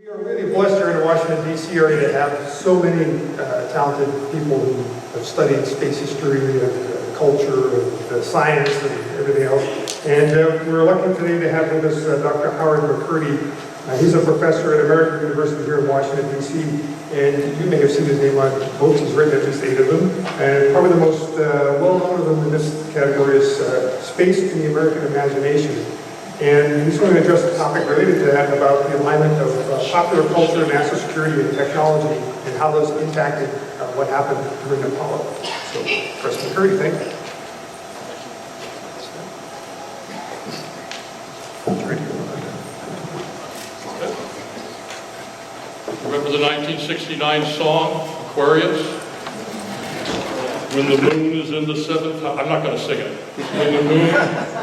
We are really blessed here in the Washington, D.C. area to have so many talented people who have studied space history and culture and science and everything else. And we're lucky today to have with us Dr. Howard McCurdy. He's a professor at American University here in Washington, D.C. And you may have seen his name on books. He's written at least 8 of them. And probably the most well-known of them in this category is Space in the American Imagination. And he's going to address a topic related to that about the alignment of popular culture, national security, and technology, and how those impacted what happened during Apollo. So, Professor McCurdy, thank you. Remember the 1969 song, Aquarius? When the moon is in the 7th house, I'm not going to sing it. When the moon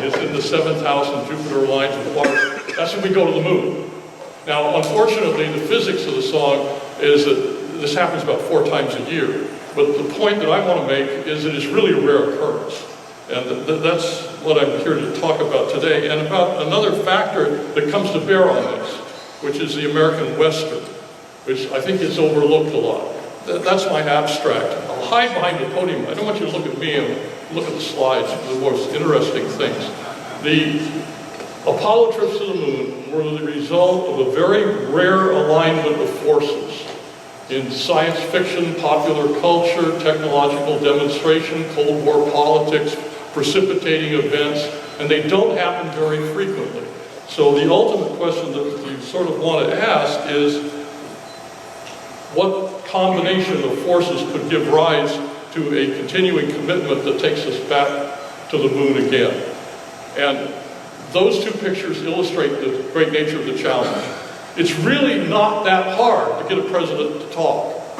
is in the 7th house and Jupiter aligns with Mars, that's when we go to the moon. Now, unfortunately, the physics of the song is that this happens about 4 times a year. But the point that I want to make is it is really a rare occurrence. And that's what I'm here to talk about today. And about another factor that comes to bear on this, which is the American Western, which I think is overlooked a lot. That's my abstract. I'll hide behind the podium. I don't want you to look at me and look at the slides, the most interesting things. The Apollo trips to the moon were the result of a very rare alignment of forces in science fiction, popular culture, technological demonstration, Cold War politics, precipitating events, and they don't happen very frequently. So the ultimate question that you sort of want to ask is, what combination of forces could give rise to a continuing commitment that takes us back to the moon again? And those 2 pictures illustrate the great nature of the challenge. It's really not that hard to get a president to talk,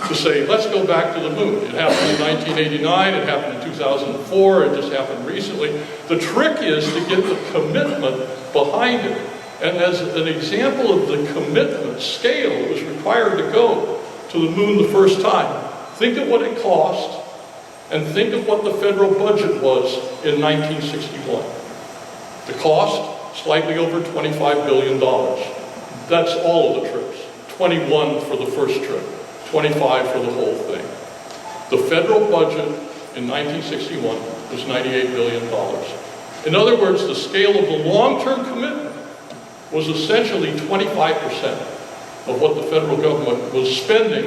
to say, let's go back to the moon. It happened in 1989, it happened in 2004, it just happened recently. The trick is to get the commitment behind it. And as an example of the commitment scale that was required to go to the moon the first time, think of what it cost and think of what the federal budget was in 1961. The cost, slightly over $25 billion. That's all of the trips. 21 for the first trip, 25 for the whole thing. The federal budget in 1961 was $98 billion. In other words, the scale of the long-term commitment was essentially 25% of what the federal government was spending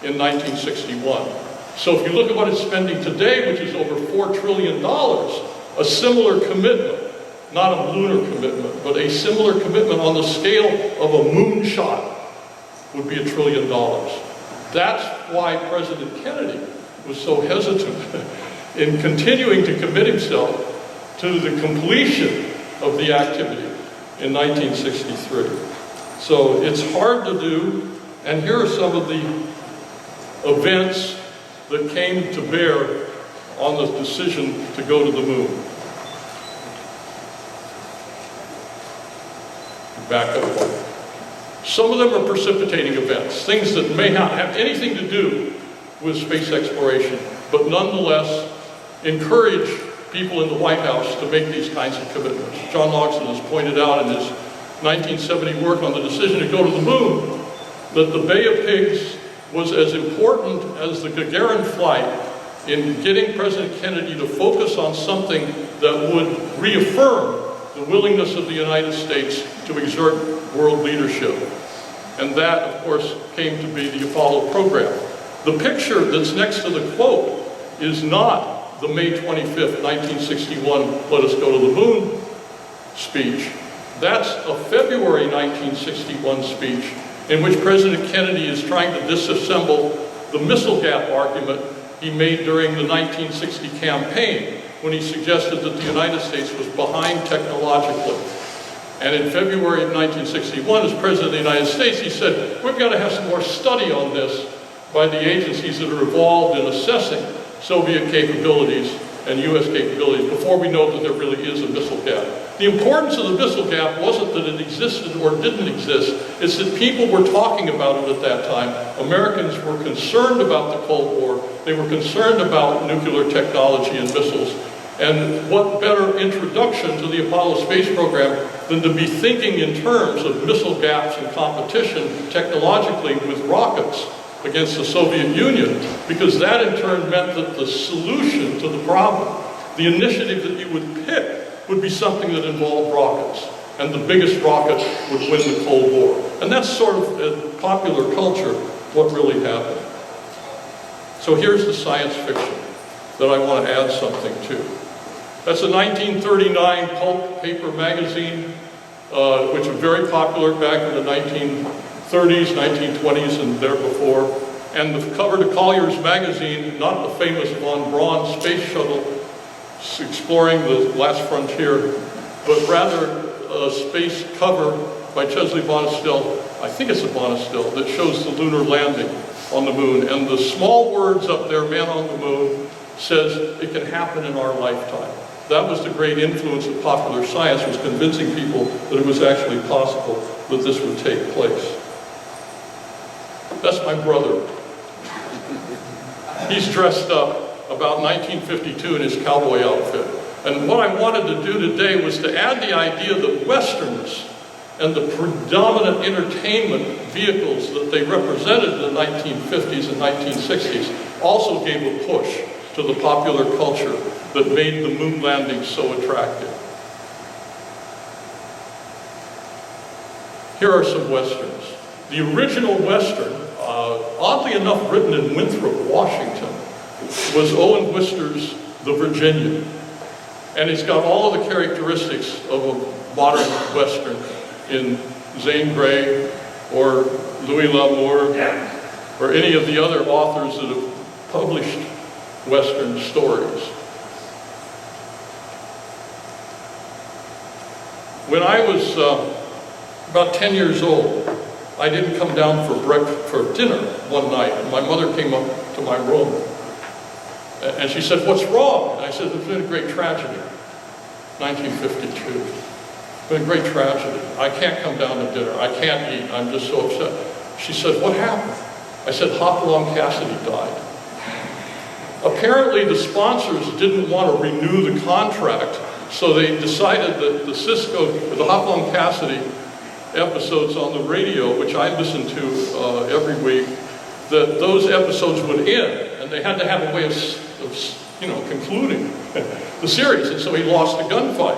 in 1961. So if you look at what it's spending today, which is over $4 trillion, a similar commitment, not a lunar commitment, but a similar commitment on the scale of a moonshot would be $1 trillion. That's why President Kennedy was so hesitant in continuing to commit himself to the completion of the activity in 1963. So it's hard to do, and here are some of the events that came to bear on the decision to go to the moon. Back up one. Some of them are precipitating events, things that may not have anything to do with space exploration, but nonetheless encourage people in the White House to make these kinds of commitments. John Loxton has pointed out in his 1970 work on the decision to go to the moon that the Bay of Pigs was as important as the Gagarin flight in getting President Kennedy to focus on something that would reaffirm the willingness of the United States to exert world leadership. And that, of course, came to be the Apollo program. The picture that's next to the quote is not the May 25th, 1961, let us go to the moon speech. That's a February 1961 speech in which President Kennedy is trying to disassemble the missile gap argument he made during the 1960 campaign when he suggested that the United States was behind technologically. And in February of 1961, as President of the United States, he said, we've got to have some more study on this by the agencies that are involved in assessing Soviet capabilities and U.S. capabilities before we know that there really is a missile gap. The importance of the missile gap wasn't that it existed or didn't exist, it's that people were talking about it at that time. Americans were concerned about the Cold War, they were concerned about nuclear technology and missiles, And what better introduction to the Apollo space program than to be thinking in terms of missile gaps and competition technologically with rockets against the Soviet Union, because that in turn meant that the solution to the problem, the initiative that you would pick, would be something that involved rockets. And the biggest rocket would win the Cold War. And that's sort of, in popular culture, what really happened. So here's the science fiction that I want to add something to. That's a 1939 pulp paper magazine, which was very popular back in the 1930s, 1920s, and there before. And the cover to Collier's magazine, not the famous von Braun space shuttle exploring the last frontier, but rather a space cover by Chesley Bonestell, I think it's a Bonestell, that shows the lunar landing on the moon. And the small words up there, man on the moon, says it can happen in our lifetime. That was the great influence of popular science, was convincing people that it was actually possible that this would take place. That's my brother. He's dressed up about 1952 in his cowboy outfit. And what I wanted to do today was to add the idea that Westerns and the predominant entertainment vehicles that they represented in the 1950s and 1960s also gave a push to the popular culture that made the moon landing so attractive. Here are some Westerns. The original Western, oddly enough written in Winthrop, Washington, was Owen Wister's The Virginian. And it's got all of the characteristics of a modern Western in Zane Grey or Louis L'Amour or any of the other authors that have published Western stories. When I was about 10 years old, I didn't come down for dinner one night, and my mother came up to my room, and she said, "What's wrong?" And I said, "There's been a great tragedy, 1952. It's been a great tragedy. I can't come down to dinner. I can't eat. I'm just so upset." She said, "What happened?" I said, "Hopalong Cassidy died." Apparently, the sponsors didn't want to renew the contract, so they decided that the Hopalong Cassidy episodes on the radio, which I listened to every week, that those episodes would end, and they had to have a way of concluding the series, and so he lost a gunfight.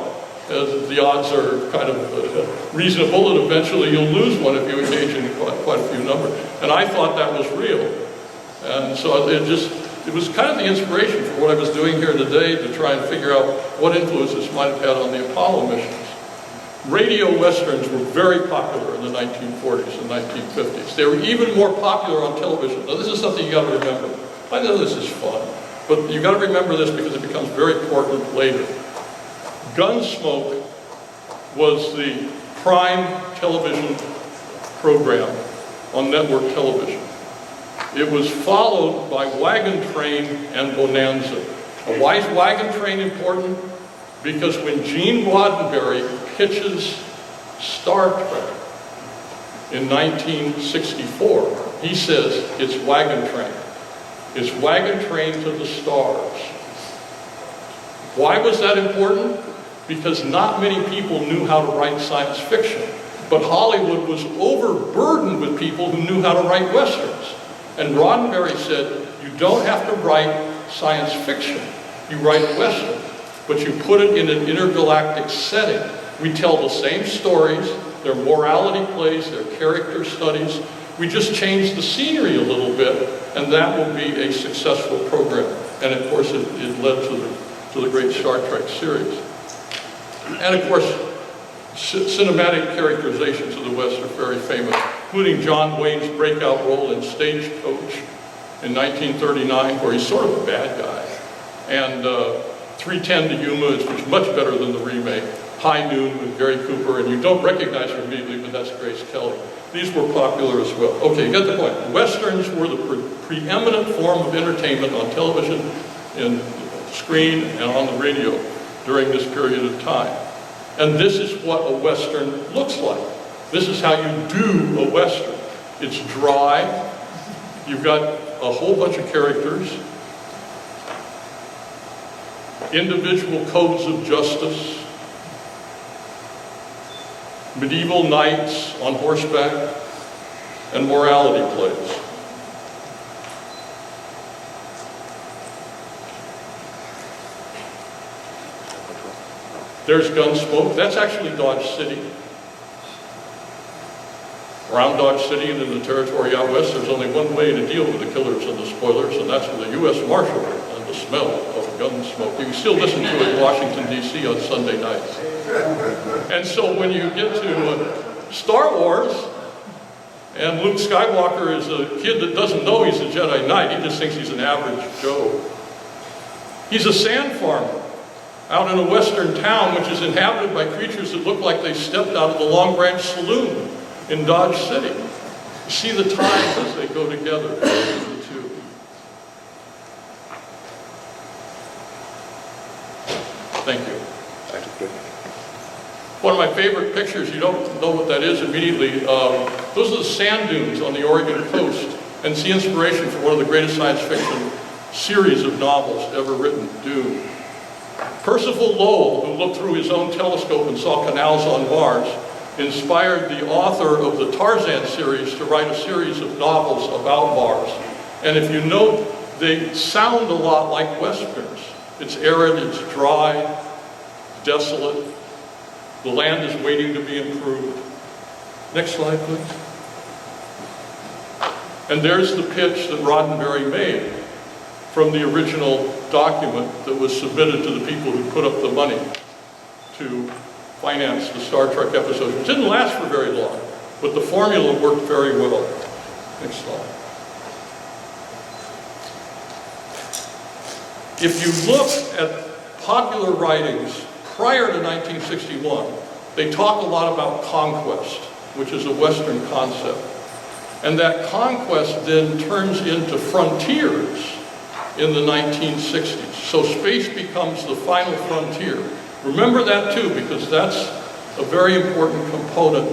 The odds are kind of reasonable, and eventually you'll lose one if you engage in quite a few numbers. And I thought that was real, and so it was kind of the inspiration for what I was doing here today, to try and figure out what influence this might have had on the Apollo missions. Radio Westerns were very popular in the 1940s and 1950s. They were even more popular on television. Now, this is something you got to remember. I know this is fun, but you got to remember this because it becomes very important later. Gunsmoke was the prime television program on network television. It was followed by Wagon Train and Bonanza. Why is Wagon Train important? Because when Gene Roddenberry pitches Star Trek in 1964, he says it's Wagon Train. It's Wagon Train to the stars. Why was that important? Because not many people knew how to write science fiction, but Hollywood was overburdened with people who knew how to write Westerns. And Roddenberry said, you don't have to write science fiction. You write a Western, but you put it in an intergalactic setting. We tell the same stories, they're morality plays, they're character studies. We just change the scenery a little bit, and that will be a successful program. And of course, it led to the great Star Trek series. And of course, cinematic characterizations of the West are very famous, including John Wayne's breakout role in Stagecoach in 1939, where he's sort of a bad guy. And 3:10 to Yuma is much better than the remake. High Noon with Gary Cooper, and you don't recognize her immediately, but that's Grace Kelly. These were popular as well. Okay, you get the point. Westerns were the preeminent form of entertainment on television, in screen, and on the radio during this period of time. And this is what a Western looks like. This is how you do a Western. It's dry. You've got a whole bunch of characters. individual codes of justice, medieval knights on horseback, and morality plays. There's Gunsmoke. That's actually Dodge City. Around Dodge City and in the territory out west, there's only one way to deal with the killers and the spoilers, and that's with a U.S. Marshal and the smell of Gunsmoke. You can still listen to it in Washington, D.C. on Sunday nights. And so when you get to Star Wars, and Luke Skywalker is a kid that doesn't know he's a Jedi Knight, he just thinks he's an average Joe. He's a sand farmer out in a western town which is inhabited by creatures that look like they stepped out of the Long Branch Saloon in Dodge City. You see the ties as they go together, the two. Thank you. One of my favorite pictures, you don't know what that is immediately, those are the sand dunes on the Oregon coast, and it's the inspiration for one of the greatest science fiction series of novels ever written, Dune. Percival Lowell, who looked through his own telescope and saw canals on Mars, inspired the author of the Tarzan series to write a series of novels about Mars. And if you note, they sound a lot like Westerns. It's arid, it's dry, desolate. The land is waiting to be improved. Next slide, please. And there's the pitch that Roddenberry made from the original document that was submitted to the people who put up the money to finance the Star Trek episodes. It didn't last for very long, but the formula worked very well. Next slide. If you look at popular writings prior to 1961, they talk a lot about conquest, which is a Western concept. And that conquest then turns into frontiers in the 1960s. So space becomes the final frontier. Remember that too, because that's a very important component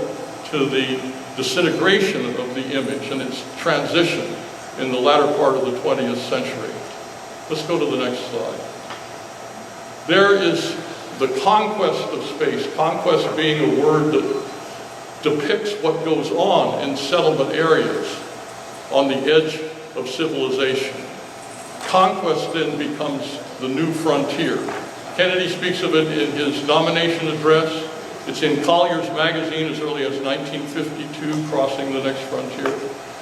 to the disintegration of the image and its transition in the latter part of the 20th century. Let's go to the next slide. There is the conquest of space, conquest being a word that depicts what goes on in settlement areas on the edge of civilization. Conquest then becomes the new frontier. Kennedy speaks of it in his nomination address. It's in Collier's magazine as early as 1952, Crossing the Next Frontier.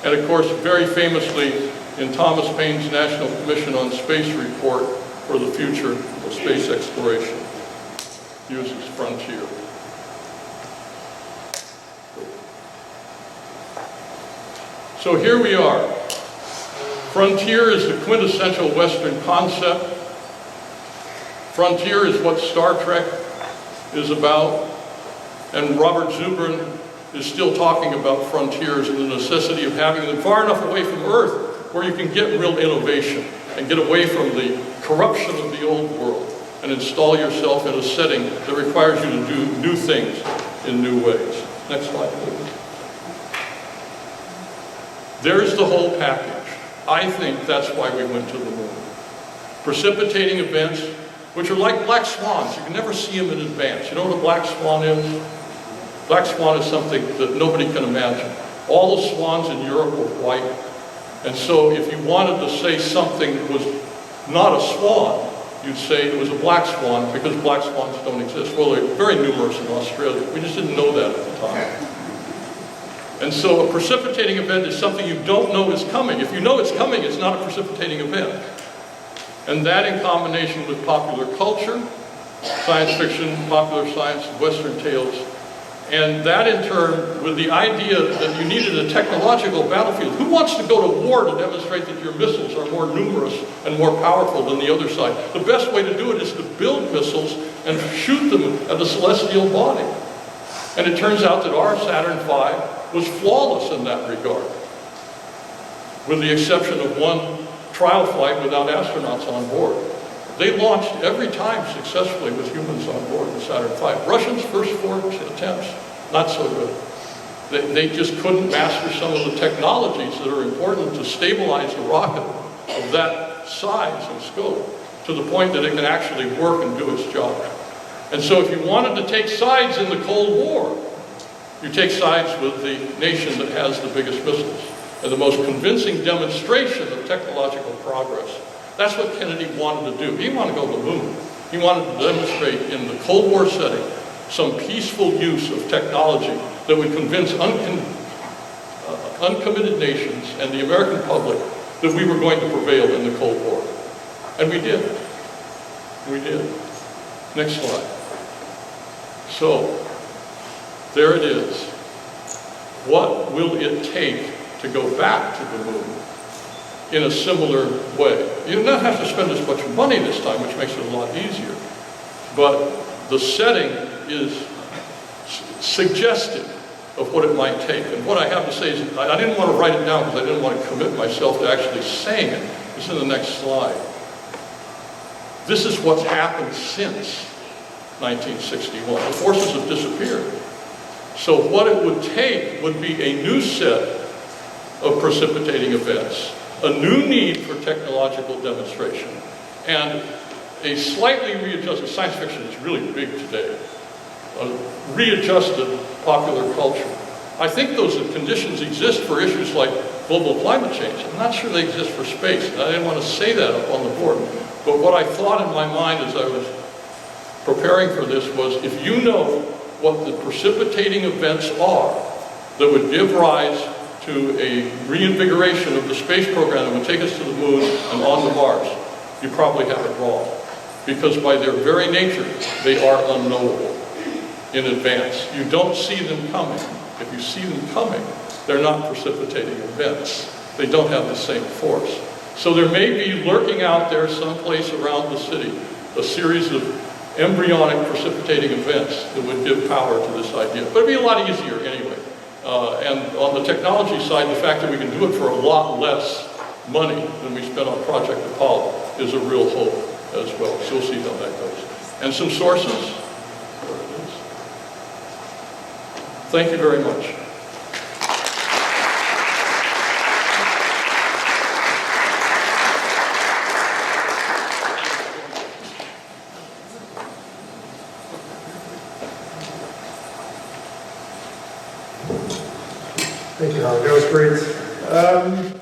And of course, very famously in Thomas Paine's National Commission on Space report for the future of space exploration, uses frontier. So here we are. Frontier is the quintessential Western concept. Frontier is what Star Trek is about. And Robert Zubrin is still talking about frontiers and the necessity of having them far enough away from Earth where you can get real innovation and get away from the corruption of the old world and install yourself in a setting that requires you to do new things in new ways. Next slide, please. There's the whole package. I think that's why we went to the moon. Precipitating events, which are like black swans. You can never see them in advance. You know what a black swan is? Black swan is something that nobody can imagine. All the swans in Europe were white. And so if you wanted to say something was not a swan, you'd say it was a black swan because black swans don't exist. Well, they're very numerous in Australia. We just didn't know that at the time. And so a precipitating event is something you don't know is coming. If you know it's coming, it's not a precipitating event. And that in combination with popular culture, science fiction, popular science, Western tales, and that in turn with the idea that you needed a technological battlefield. Who wants to go to war to demonstrate that your missiles are more numerous and more powerful than the other side? The best way to do it is to build missiles and shoot them at a celestial body. And it turns out that our Saturn V was flawless in that regard, with the exception of one trial flight without astronauts on board. They launched every time successfully with humans on board the Saturn V. Russians' first 4 attempts, not so good. They just couldn't master some of the technologies that are important to stabilize a rocket of that size and scope. to the point that it can actually work and do its job. And so if you wanted to take sides in the Cold War, you take sides with the nation that has the biggest missiles and the most convincing demonstration of technological progress. That's what Kennedy wanted to do. He wanted to go to the moon. He wanted to demonstrate in the Cold War setting some peaceful use of technology that would convince uncommitted nations and the American public that we were going to prevail in the Cold War. And we did. We did. Next slide. So, there it is. What will it take to go back to the moon in a similar way? You do not have to spend as much money this time, which makes it a lot easier. But the setting is suggestive of what it might take. And what I have to say is, I didn't want to write it down because I didn't want to commit myself to actually saying it. It's in the next slide. This is what's happened since 1961. The forces have disappeared. So what it would take would be a new set of precipitating events, a new need for technological demonstration, and a slightly readjusted, science fiction is really big today, a readjusted popular culture. I think those conditions exist for issues like global climate change. I'm not sure they exist for space. And I didn't want to say that up on the board. But what I thought in my mind as I was preparing for this was, if you know what the precipitating events are that would give rise to a reinvigoration of the space program that would take us to the moon and on to Mars, you probably have it wrong. Because by their very nature, they are unknowable in advance. You don't see them coming. If you see them coming, they're not precipitating events. They don't have the same force. So there may be lurking out there someplace around the city a series of embryonic precipitating events that would give power to this idea. But it'd be a lot easier anyway. And on the technology side, the fact that we can do it for a lot less money than we spent on Project Apollo is a real hope as well. So we'll see how that goes. And some sources. There it is. Thank you very much. Thank you, Howard. That was great.